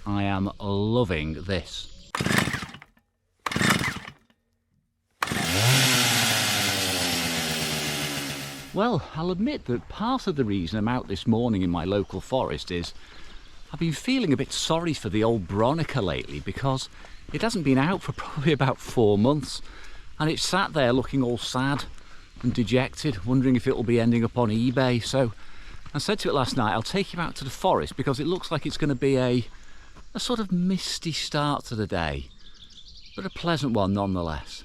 I am loving this. Well, I'll admit that part of the reason I'm out this morning in my local forest is I've been feeling a bit sorry for the old Bronica lately, because it hasn't been out for probably about 4 months, and it's sat there looking all sad and dejected, wondering if it will be ending up on eBay. So I said to it last night, I'll take you out to the forest because it looks like it's going to be a sort of misty start to the day, but a pleasant one nonetheless.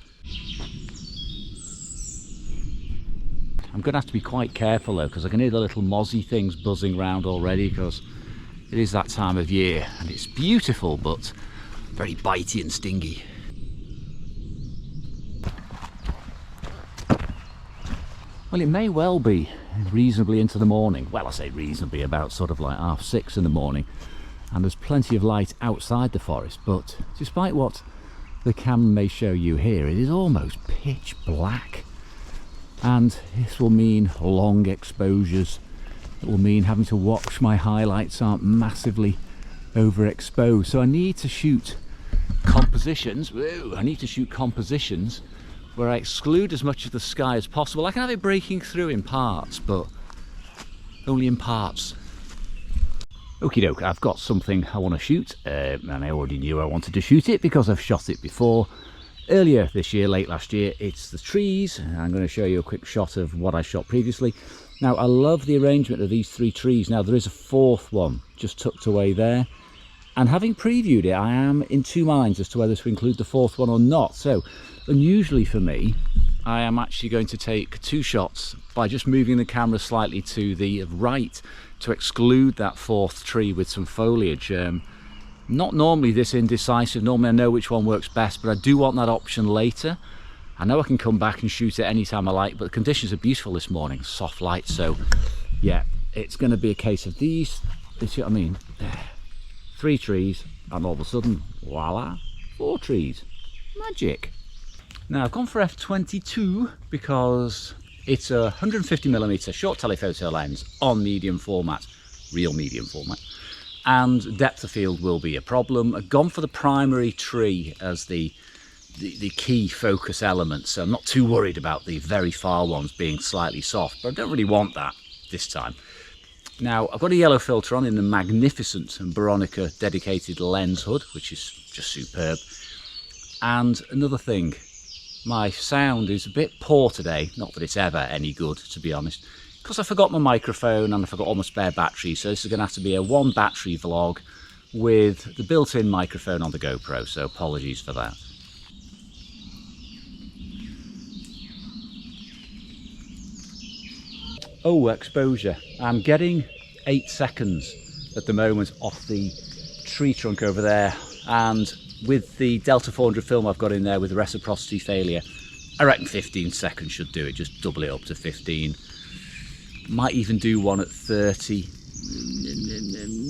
I'm going to have to be quite careful though, because I can hear the little mozzie things buzzing around already, because it is that time of year and it's beautiful but very bitey and stingy. Well, it may well be reasonably into the morning. Well, I say reasonably, about sort of like 6:30 in the morning, and there's plenty of light outside the forest, but despite what the camera may show you here, it is almost pitch black, and this will mean long exposures. It will mean having to watch my highlights aren't massively overexposed. So I need to shoot compositions. Whoa, I need to shoot compositions where I exclude as much of the sky as possible. I can have it breaking through in parts, but only in parts. Okie doke, I've got something I want to shoot, and I already knew I wanted to shoot it because I've shot it before. Earlier this year, late last year, it's the trees. I'm going to show you a quick shot of what I shot previously. Now, I love the arrangement of these 3 trees. Now, there is a 4th one just tucked away there. And having previewed it, I am in 2 minds as to whether to include the 4th one or not. So, unusually for me, I am actually going to take 2 shots by just moving the camera slightly to the right to exclude that 4th tree with some foliage. Not normally this indecisive. Normally I know which one works best, but I do want that option later. I know I can come back and shoot it anytime I like, but the conditions are beautiful this morning, soft light. So yeah, it's going to be a case of these, you see what I mean? 3 trees, and all of a sudden, voila, 4 trees. Magic. Now I've gone for f/22 because it's a 150mm short telephoto lens on medium format, real medium format, and depth of field will be a problem. I've gone for the primary tree as the key focus element, so I'm not too worried about the very far ones being slightly soft, but I don't really want that this time. Now I've got a yellow filter on in the magnificent Bronica dedicated lens hood, which is just superb. And another thing, my sound is a bit poor today, not that it's ever any good to be honest, because I forgot my microphone and I forgot all my spare batteries, so this is going to have to be a 1 battery vlog with the built-in microphone on the GoPro, so apologies for that. Oh, exposure. I'm getting 8 seconds at the moment off the tree trunk over there, and with the Delta 400 film I've got in there with the reciprocity failure, I reckon 15 seconds should do it. Just double it up to 15. Might even do one at 30.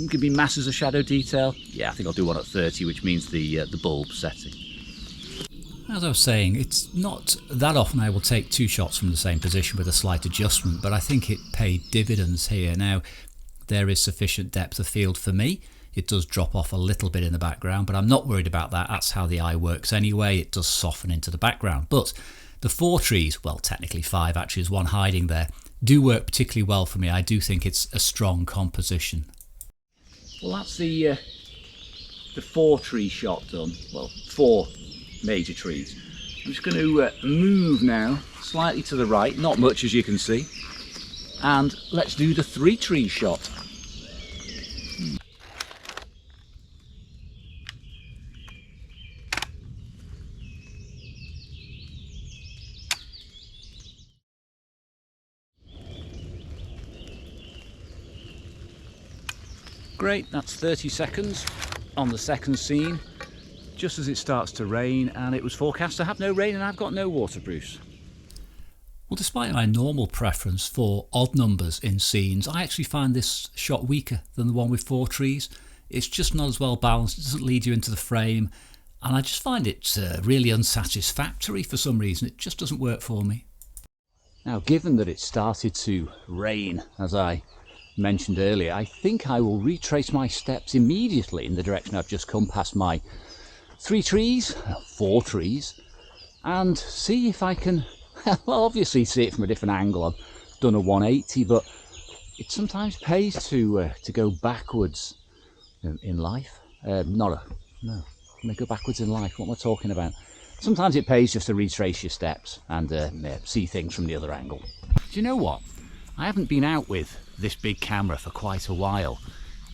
Could be masses of shadow detail. Yeah, I think I'll do one at 30, which means the bulb setting. As I was saying, it's not that often I will take 2 shots from the same position with a slight adjustment, but I think it paid dividends here. Now, there is sufficient depth of field for me. It does drop off a little bit in the background, but I'm not worried about that. That's how the eye works anyway. It does soften into the background. But the 4 trees, well, technically 5 actually, there's one hiding there, do work particularly well for me. I do think it's a strong composition. Well, that's the 4 tree shot done. Well, 4 major trees. I'm just going to move now slightly to the right, not much as you can see, and let's do the 3 tree shot. Great, that's 30 seconds on the second scene, just as it starts to rain, and it was forecast to have no rain, and I've got no waterproofs. Well, despite my normal preference for odd numbers in scenes, I actually find this shot weaker than the one with 4 trees. It's just not as well balanced, it doesn't lead you into the frame, and I just find it really unsatisfactory for some reason. It just doesn't work for me. Now, given that it started to rain as I mentioned earlier, I think I will retrace my steps immediately in the direction I've just come past my 4 trees, and see if I can, well, obviously see it from a different angle. I've done a 180, but it sometimes pays to go backwards in life. No, go backwards in life. What am I talking about? Sometimes it pays just to retrace your steps and see things from the other angle. Do you know what? I haven't been out with this big camera for quite a while,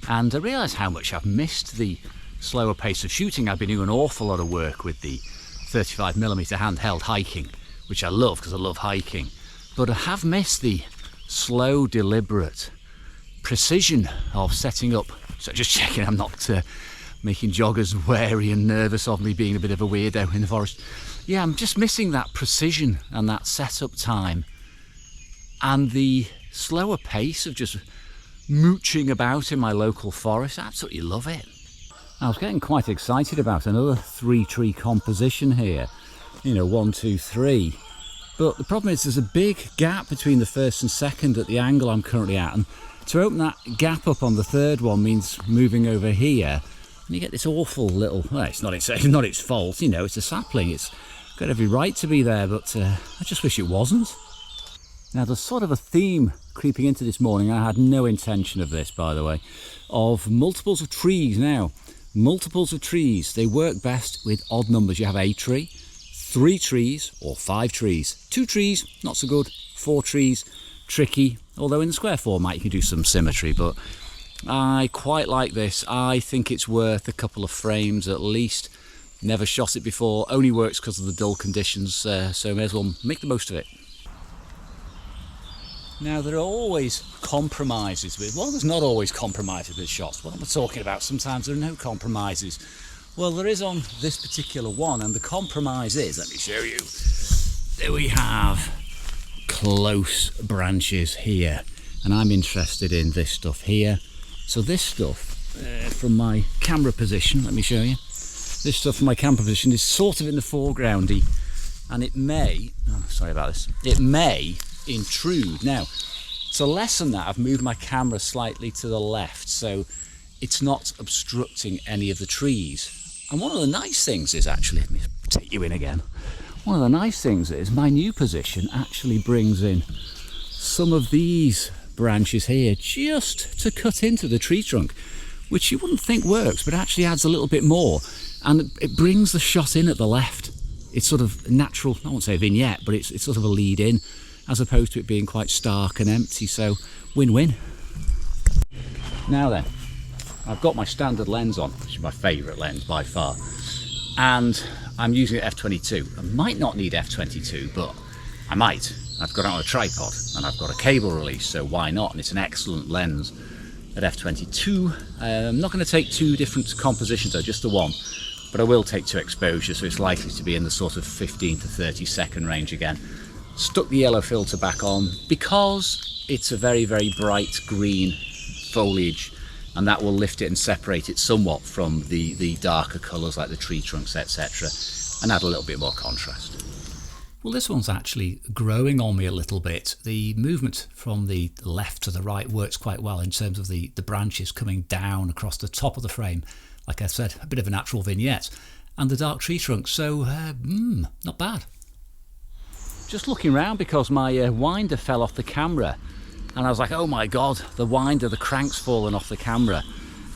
and I realise how much I've missed the slower pace of shooting. I've been doing an awful lot of work with the 35mm handheld hiking, which I love because I love hiking, but I have missed the slow, deliberate precision of setting up. So just checking I'm not making joggers wary and nervous of me being a bit of a weirdo in the forest. Yeah, I'm just missing that precision and that setup time and the slower pace of just mooching about in my local forest. I absolutely love it. I was getting quite excited about another 3-tree composition here, you know, 1, 2, 3, but the problem is there's a big gap between the first and second at the angle I'm currently at, and to open that gap up on the third one means moving over here, and you get this awful little, well, it's not its fault, you know, it's a sapling, it's got every right to be there, but I just wish it wasn't. Now there's sort of a theme creeping into this morning. I had no intention of this, by the way, of multiples of trees. Now, multiples of trees, they work best with odd numbers. You have a tree, 3 trees, or 5 trees. 2 trees, not so good. 4 trees, tricky. Although in the square format you can do some symmetry, but I quite like this. I think it's worth a couple of frames at least. Never shot it before, only works because of the dull conditions, so may as well make the most of it. Now there are always compromises with, well, there's not always compromises with shots. What am I talking about? Sometimes there are no compromises. Well, there is on this particular one, and the compromise is, let me show you, there we have close branches here, and I'm interested in this stuff here. So this stuff from my camera position, let me show you, this stuff from my camera position is sort of in the foregroundy, and it may, oh, sorry about this, it may intrude. Now, to lessen that, I've moved my camera slightly to the left so it's not obstructing any of the trees. And one of the nice things is, actually, let me take you in again, one of the nice things is my new position actually brings in some of these branches here just to cut into the tree trunk, which you wouldn't think works, but actually adds a little bit more, and it brings the shot in at the left. It's sort of natural, I won't say vignette, but it's sort of a lead in, as opposed to it being quite stark and empty, so win-win. Now then, I've got my standard lens on, which is my favourite lens by far, and I'm using an f/22. I might not need f/22, but I might. I've got it on a tripod and I've got a cable release, so why not? And it's an excellent lens at f/22. I'm not going to take 2 different compositions though, just the one, but I will take 2 exposures, so it's likely to be in the sort of 15 to 30 second range again. Stuck the yellow filter back on because it's a very, very bright green foliage, and that will lift it and separate it somewhat from the darker colours like the tree trunks, etc., and add a little bit more contrast. Well, this one's actually growing on me a little bit. The movement from the left to the right works quite well in terms of the branches coming down across the top of the frame. Like I said, a bit of a natural vignette. And the dark tree trunk, so not bad. Just looking around because my winder fell off the camera, and I was like, oh my god, the winder, the crank's fallen off the camera.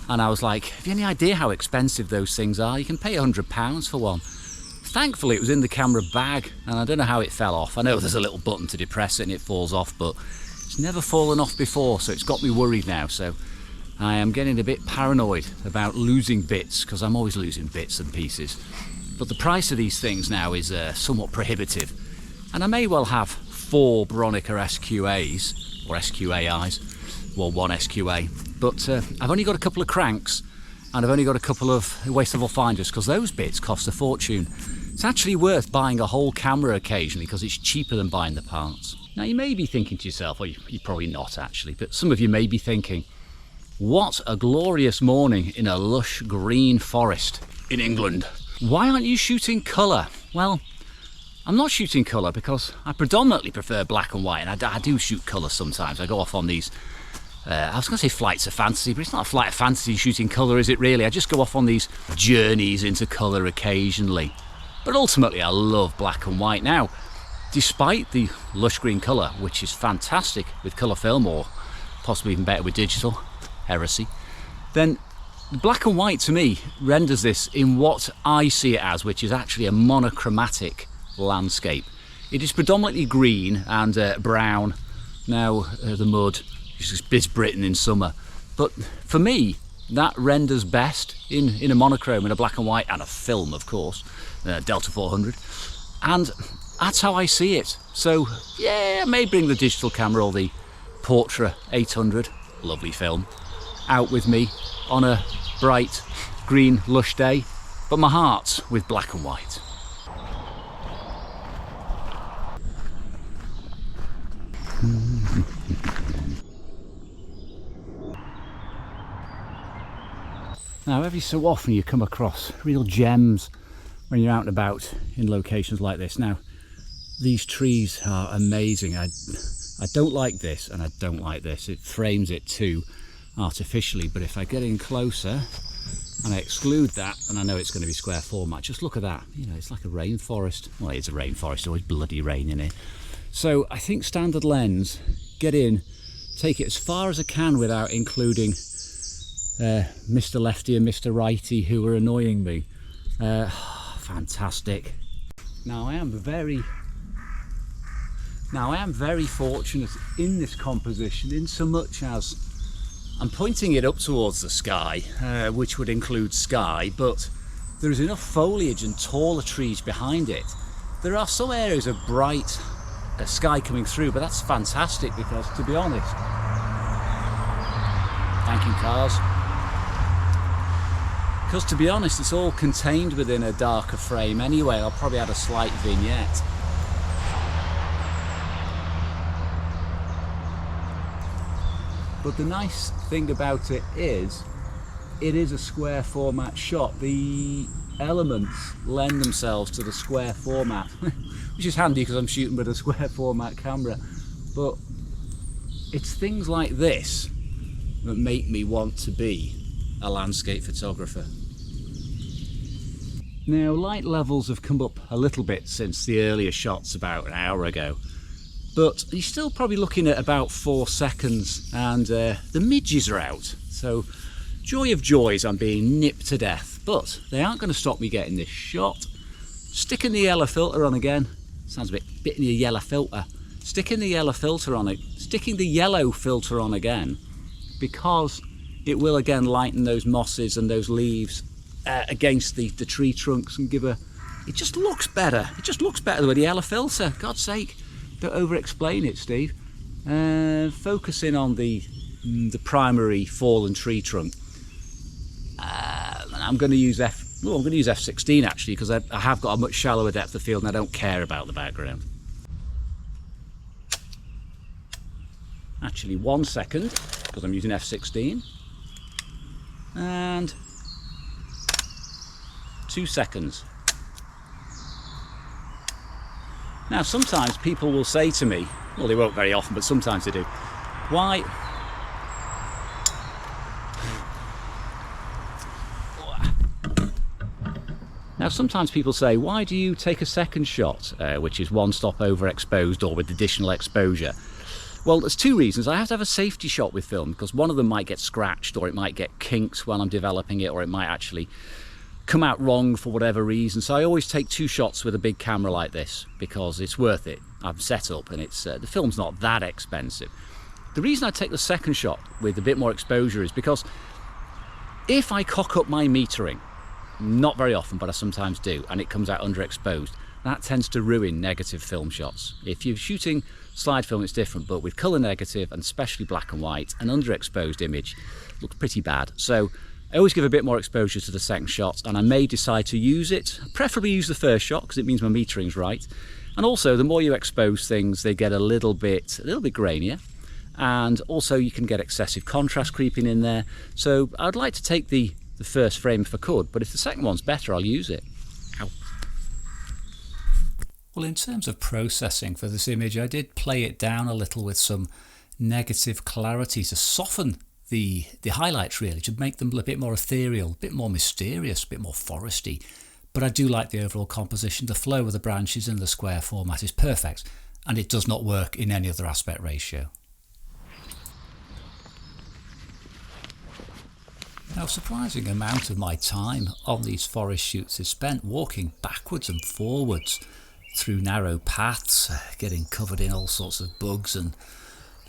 And I was like, have you any idea how expensive those things are? You can pay £100 for one. Thankfully it was in the camera bag, and I don't know how it fell off. I know there's a little button to depress it and it falls off, but it's never fallen off before, so it's got me worried now. So I am getting a bit paranoid about losing bits, because I'm always losing bits and pieces. But the price of these things now is somewhat prohibitive. And I may well have 4 Bronica SQA-as, or SQA-Is, well, 1 SQA, but I've only got a couple of cranks, and I've only got a couple of wasteful finders, because those bits cost a fortune. It's actually worth buying a whole camera occasionally, because it's cheaper than buying the parts. Now you may be thinking to yourself, or you're probably not actually, but some of you may be thinking, what a glorious morning in a lush green forest in England. Why aren't you shooting colour? Well, I'm not shooting colour because I predominantly prefer black and white, and I do shoot colour sometimes. I go off on these I was going to say flights of fantasy, but it's not a flight of fantasy shooting colour, is it really? I just go off on these journeys into colour occasionally. But ultimately I love black and white. Now, despite the lush green colour, which is fantastic with colour film, or possibly even better with digital, heresy, then black and white to me renders this in what I see it as, which is actually a monochromatic landscape. It is predominantly green and brown. Now the mud is Britain in summer, but for me that renders best in a monochrome, in a black and white, and a film, of course, Delta 400, and that's how I see it. So yeah, I may bring the digital camera or the Portra 800, lovely film, out with me on a bright green lush day, but my heart's with black and white. Now, every so often you come across real gems when you're out and about in locations like this. Now, these trees are amazing. I don't like this, and I don't like this. It frames it too artificially, but if I get in closer and I exclude that, and I know it's going to be square format, just look at that. You know, it's like a rainforest. Well, it's a rainforest, always bloody rain in it. So I think standard lens, get in, take it as far as I can without including Mr. Lefty and Mr. Righty, who are annoying me. Fantastic. Now I am very fortunate in this composition, in so much as I'm pointing it up towards the sky, which would include sky, but there is enough foliage and taller trees behind it. There are some areas of bright sky coming through, but that's fantastic because, to be honest, thank you cars, because to be honest, it's all contained within a darker frame anyway. I'll probably add a slight vignette. But the nice thing about it is a square format shot. The elements lend themselves to the square format, which is handy because I'm shooting with a square format camera. But it's things like this that make me want to be a landscape photographer. Now, light levels have come up a little bit since the earlier shots about an hour ago, but you're still probably looking at about 4 seconds, and the midges are out. So joy of joys, I'm being nipped to death, but they aren't going to stop me getting this shot. Sticking the yellow filter on again. Sounds a bit in a yellow filter. Sticking the yellow filter on it. Sticking the yellow filter on again, because it will again lighten those mosses and those leaves against the tree trunks and give a... It just looks better. It just looks better with the yellow filter. God's sake, don't over-explain it, Steve. Focus in on the primary fallen tree trunk. I'm going to use f16 actually, because I have got a much shallower depth of field and I don't care about the background. Actually 1 second, because I'm using f16, and 2 seconds. Now sometimes people will say to me, well, they won't very often, but sometimes they do, why do you take a second shot, which is one stop overexposed or with additional exposure? Well, there's 2 reasons. I have to have a safety shot with film, because one of them might get scratched, or it might get kinked while I'm developing it, or it might actually come out wrong for whatever reason. So I always take 2 shots with a big camera like this, because it's worth it. I've set up, and it's the film's not that expensive. The reason I take the second shot with a bit more exposure is because if I cock up my metering, not very often, but I sometimes do, and it comes out underexposed, that tends to ruin negative film shots. If you're shooting slide film, it's different, but with colour negative, and especially black and white, an underexposed image looks pretty bad. So I always give a bit more exposure to the second shot, and I may decide to use it, preferably use the first shot, because it means my metering's right. And also, the more you expose things, they get a little bit grainier, and also you can get excessive contrast creeping in there. So I'd like to take the first frame if I could, but if the second one's better, I'll use it. Ow. Well, in terms of processing for this image, I did play it down a little with some negative clarity to soften the highlights, really, to make them a bit more ethereal, a bit more mysterious, a bit more foresty. But I do like the overall composition. The flow of the branches in the square format is perfect, and it does not work in any other aspect ratio. Now, a surprising amount of my time on these forest shoots is spent walking backwards and forwards through narrow paths, getting covered in all sorts of bugs and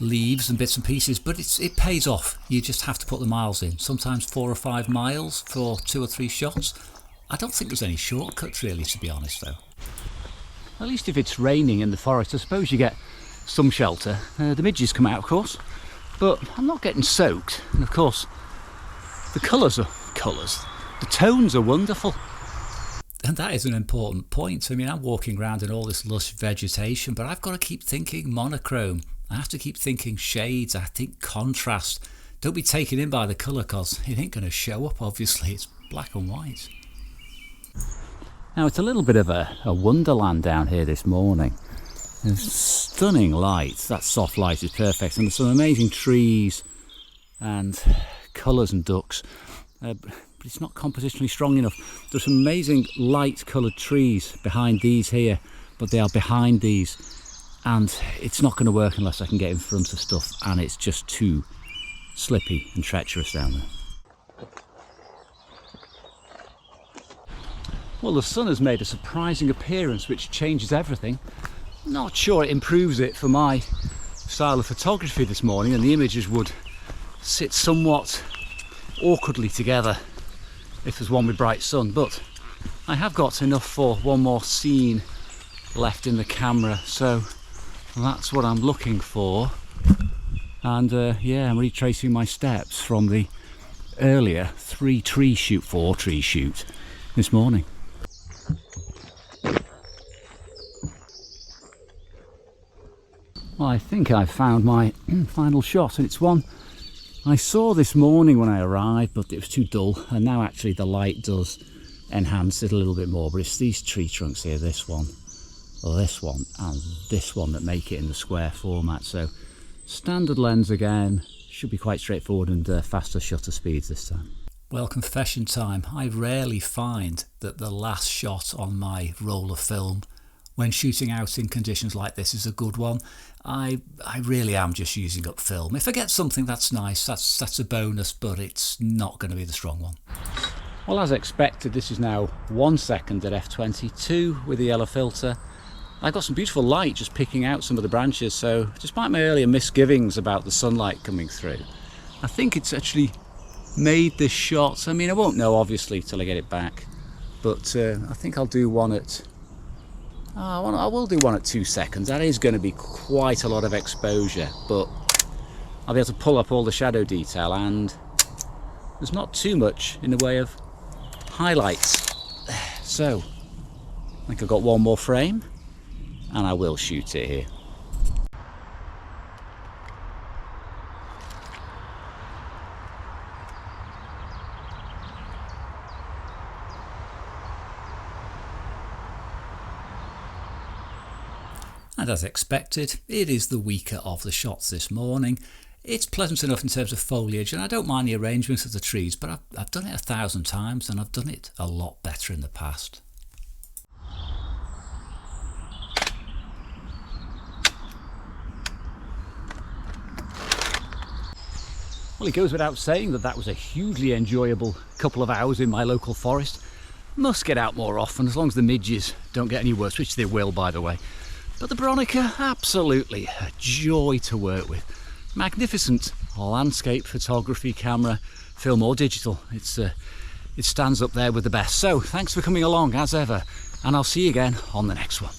leaves and bits and pieces, but it pays off. You just have to put the miles in, sometimes 4 or 5 miles for 2 or 3 shots. I don't think there's any shortcuts really, to be honest, though. At least if it's raining in the forest, I suppose you get some shelter. The midges come out, of course, but I'm not getting soaked. And of course, the the tones are wonderful. And that is an important point. I mean, I'm walking around in all this lush vegetation, but I've got to keep thinking monochrome. I have to keep thinking shades. I think contrast. Don't be taken in by the colour, because it ain't going to show up, obviously. It's black and white. Now, it's a little bit of a wonderland down here this morning. There's stunning light. That soft light is perfect. And there's some amazing trees and colours and ducks. But it's not compositionally strong enough. There's some amazing light coloured trees behind these here, but they are behind these, and it's not going to work unless I can get in front of stuff, and it's just too slippy and treacherous down there. Well, the sun has made a surprising appearance, which changes everything. Not sure it improves it for my style of photography this morning, and the images would sit somewhat awkwardly together if there's one with bright sun, but I have got enough for one more scene left in the camera, so that's what I'm looking for. And yeah, I'm retracing my steps from the earlier 4 tree shoot this morning. Well, I think I've found my final shot, and it's one I saw this morning when I arrived, but it was too dull, and now actually the light does enhance it a little bit more. But it's these tree trunks here, this one, and this one, that make it in the square format. So standard lens again, should be quite straightforward, and faster shutter speeds this time. Well, confession time. I rarely find that the last shot on my roll of film when shooting out in conditions like this is a good one. I really am just using up film. If I get something that's nice, that's a bonus, but it's not going to be the strong one. Well, as expected, this is now 1 second at f22 with the yellow filter. I've got some beautiful light just picking out some of the branches, so despite my earlier misgivings about the sunlight coming through, I think it's actually made this shot. I mean, I won't know obviously till I get it back, but I think I'll do one at I will do one at 2 seconds. That is going to be quite a lot of exposure, but I'll be able to pull up all the shadow detail, and there's not too much in the way of highlights. So I think I've got one more frame, and I will shoot it here. And as expected, it is the weaker of the shots this morning. It's pleasant enough in terms of foliage, and I don't mind the arrangement of the trees, but I've done it 1,000 times, and I've done it a lot better in the past. Well, it goes without saying that that was a hugely enjoyable couple of hours in my local forest. Must get out more often, as long as the midges don't get any worse, which they will, by the way. But the Bronica, absolutely a joy to work with. Magnificent landscape photography camera, film or digital. It stands up there with the best. So thanks for coming along as ever, and I'll see you again on the next one.